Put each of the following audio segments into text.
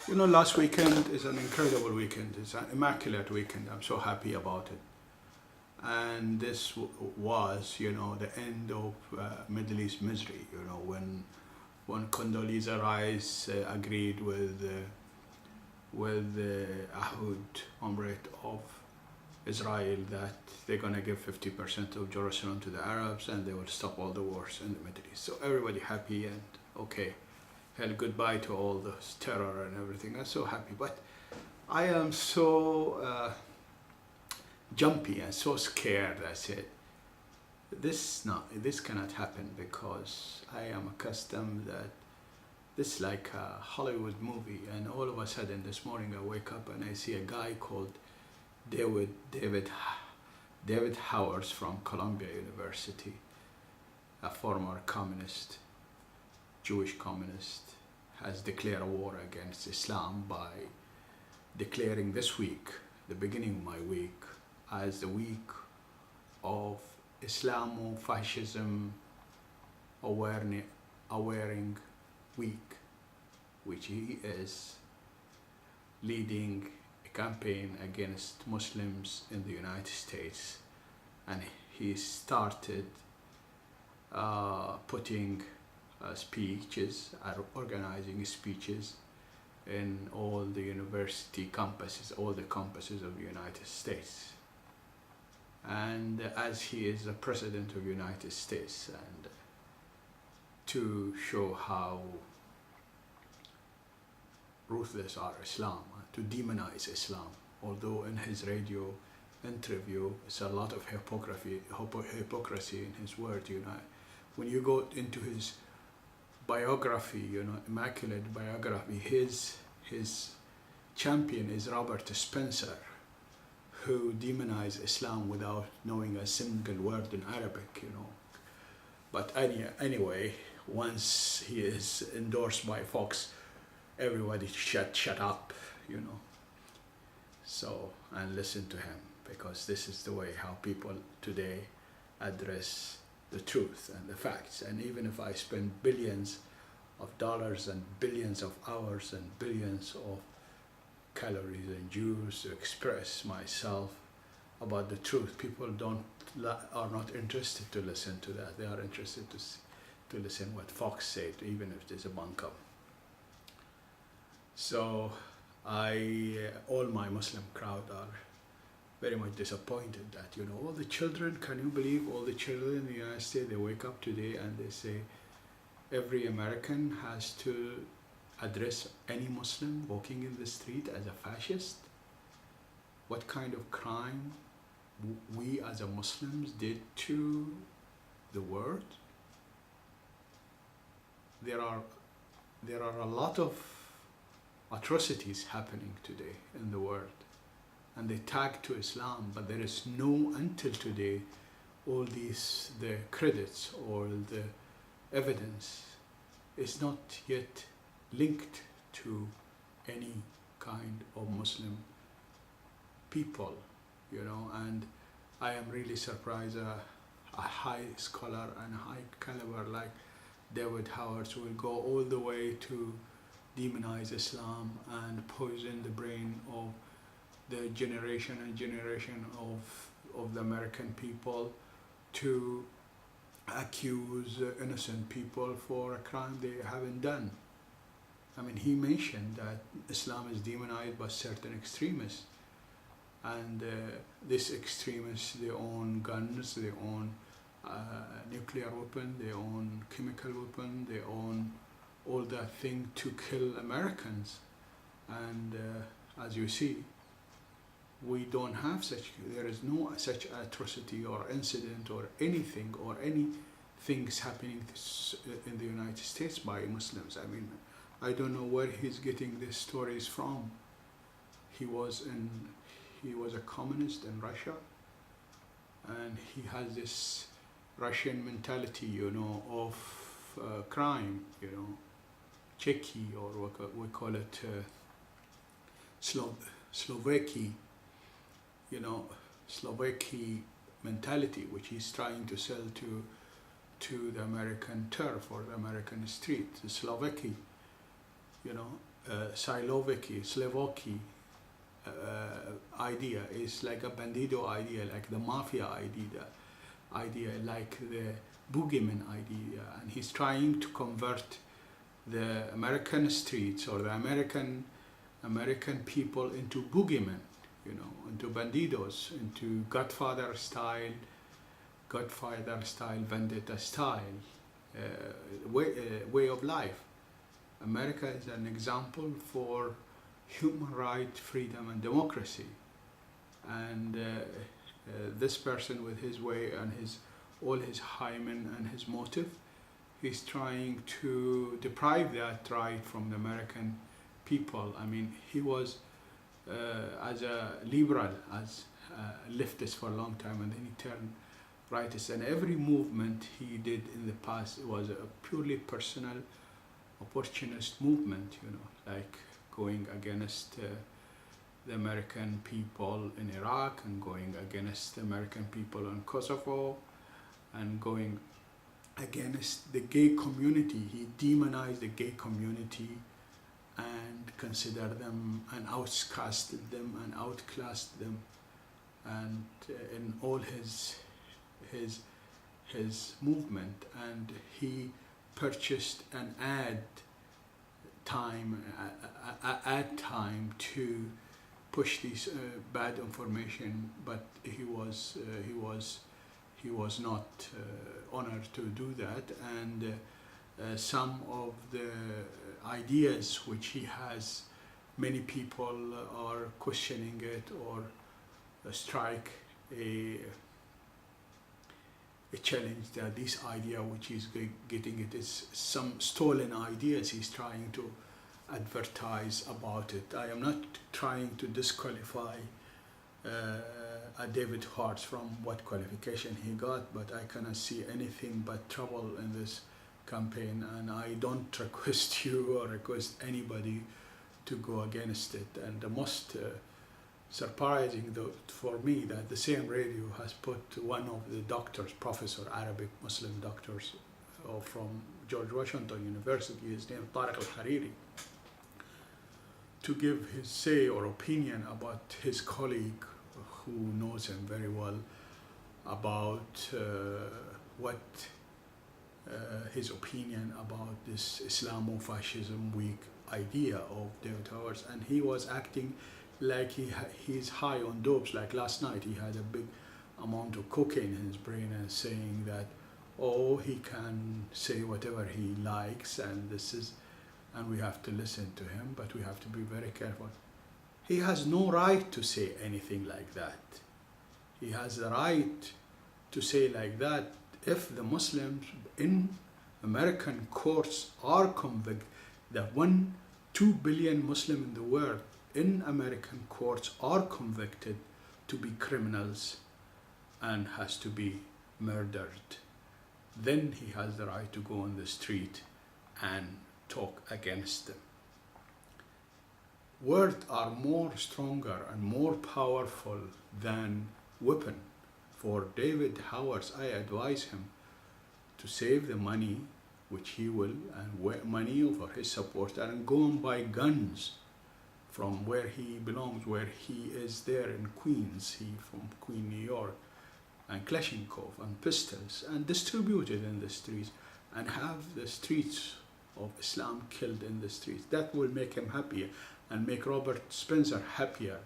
You know, last weekend is an incredible weekend. It's an immaculate weekend. I'm so happy about it. And this was, you know, the end of Middle East misery. You know, when Condoleezza Rice agreed with the Ahud Umrate of Israel that they're gonna give 50% of Jerusalem to the Arabs and they will stop all the wars in the Middle East. So everybody happy and okay. Hell, goodbye to all this terror and everything. I'm so happy, but I am so jumpy and so scared. I said, this cannot happen because I am accustomed that this is like a Hollywood movie, and all of a sudden this morning I wake up and I see a guy called David Howers from Columbia University, a former communist, Jewish communist, has declared a war against Islam by declaring this week, the beginning of my week, as the week of Islamofascism awareing week, which he is leading a campaign against Muslims in the United States, and he started putting speeches, organizing speeches in all the university campuses, all the campuses of the United States. And as he is the President of the United States, and to show how ruthless are Islam, to demonize Islam, although in his radio interview it's a lot of hypocrisy in his words. You know, when you go into his biography, you know, immaculate biography, his champion is Robert Spencer, who demonized Islam without knowing a single word in Arabic, you know. But anyway, once he is endorsed by Fox, everybody shut up, you know. So, and listen to him, because this is the way how people today address the truth and the facts. And even if I spend billions of dollars and billions of hours and billions of calories and joules to express myself about the truth, people are not interested to listen to that. They are interested to listen what Fox said, even if there's a bunker. So all my Muslim crowd are very much disappointed that, you know, all the children, can you believe all the children in the United States, they wake up today and they say every American has to address any Muslim walking in the street as a fascist? What kind of crime we as a Muslims did to the world? There are a lot of atrocities happening today in the world, and they tag to Islam, but there is no, until today, all these, the credits or the evidence is not yet linked to any kind of Muslim people, you know. And I am really surprised a high scholar and high caliber like David Howard will go all the way to demonize Islam and poison the brain of the generation and generation of the American people, to accuse innocent people for a crime they haven't done. I mean, he mentioned that Islam is demonized by certain extremists, and these extremists, they own guns, they own nuclear weapon, they own chemical weapon, they own all that thing to kill Americans. And as you see, we don't have such, there is no such atrocity or incident or anything or any things happening in the United States by Muslims. I mean, I don't know where he's getting these stories from. He was a communist in Russia, and he has this Russian mentality, you know, of crime, you know, Czechy, or we call it Slovakia, you know, Slovakia mentality, which he's trying to sell to the American turf or the American street, the Slovakia, you know. Slovakia idea is like a bandido idea, like the mafia idea, like the boogeyman idea, and he's trying to convert the American streets or the American people into boogeymen, you know, into bandidos, into Godfather style, vendetta style way of life. America is an example for human right, freedom, and democracy. And this person, with his way and all his hymen and his motive, he's trying to deprive that right from the American people. I mean, he was as a liberal, as a leftist for a long time, and then he turned rightist. And every movement he did in the past was a purely personal, opportunist movement, you know, like going against the American people in Iraq, and going against the American people in Kosovo, and going against the gay community. He demonized the gay community and considered them and outcasted them and outclassed them. And in all his movement, and he purchased an ad time to push this bad information, but he was not honored to do that. And some of the ideas which he has, many people are questioning it, or strike a challenge that this idea which he's getting it is some stolen ideas. He's trying to advertise about it. I am not trying to disqualify David Hart from what qualification he got, but I cannot see anything but trouble in this campaign, and I don't request you or request anybody to go against it. And the most surprising though for me, that the same radio has put one of the doctors, professor, Arabic Muslim doctors from George Washington University, his name Tariq al-Hariri, to give his say or opinion about his colleague who knows him very well, about what his opinion about this Islamofascism weak idea of David Howard. And he was acting like he's high on dopes. Like last night he had a big amount of cocaine in his brain, and saying that, oh, he can say whatever he likes, and we have to listen to him, but we have to be very careful. He has no right to say anything like that. He has the right to say like that if the Muslims in American courts are convicted, that 2 billion Muslims in the world in American courts are convicted to be criminals and has to be murdered, then he has the right to go on the street and talk against them. Words are more stronger and more powerful than weapon. For David Howard, I advise him to save the money, which he will, and money for his supporter, and go and buy guns from where he belongs, where he is there in Queens, he from Queen, New York, and Kalashnikov and pistols, and distribute it in the streets, and have the streets of Islam killed in the streets. That will make him happier, and make Robert Spencer happier.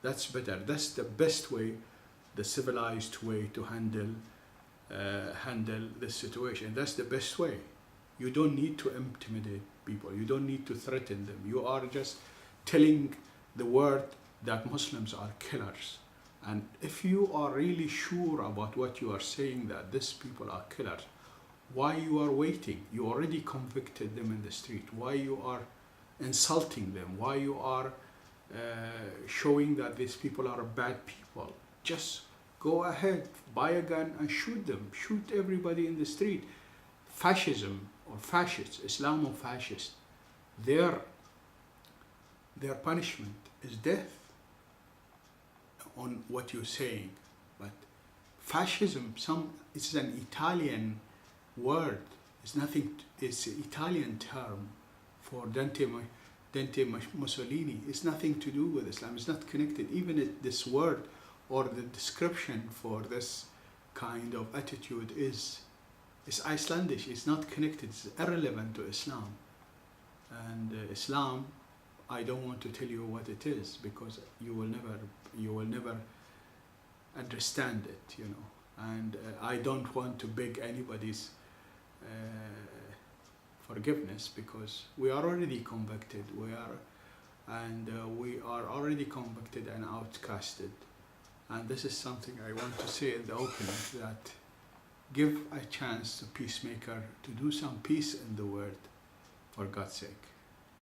That's better. That's the best way, the civilized way to handle this situation. That's the best way. You don't need to intimidate people. You don't need to threaten them. You are just telling the world that Muslims are killers. And if you are really sure about what you are saying, that these people are killers, why you are waiting? You already convicted them in the street. Why you are insulting them? Why you are showing that these people are bad people? Just go ahead, buy a gun and shoot them. Shoot everybody in the street. Fascism or fascists, Islamofascists, their punishment is death on what you're saying. But fascism, it's an Italian word. It's nothing. It's an Italian term for Dante Dente Mussolini. It's nothing to do with Islam. It's not connected. Even this word or the description for this kind of attitude is Icelandic. It's not connected. It's irrelevant to Islam. And Islam, I don't want to tell you what it is, because you will never understand it, you know. And I don't want to beg anybody's forgiveness, because we are already convicted. We are already convicted and outcasted. And this is something I want to say in the opening, that give a chance to peacemaker to do some peace in the world, for God's sake.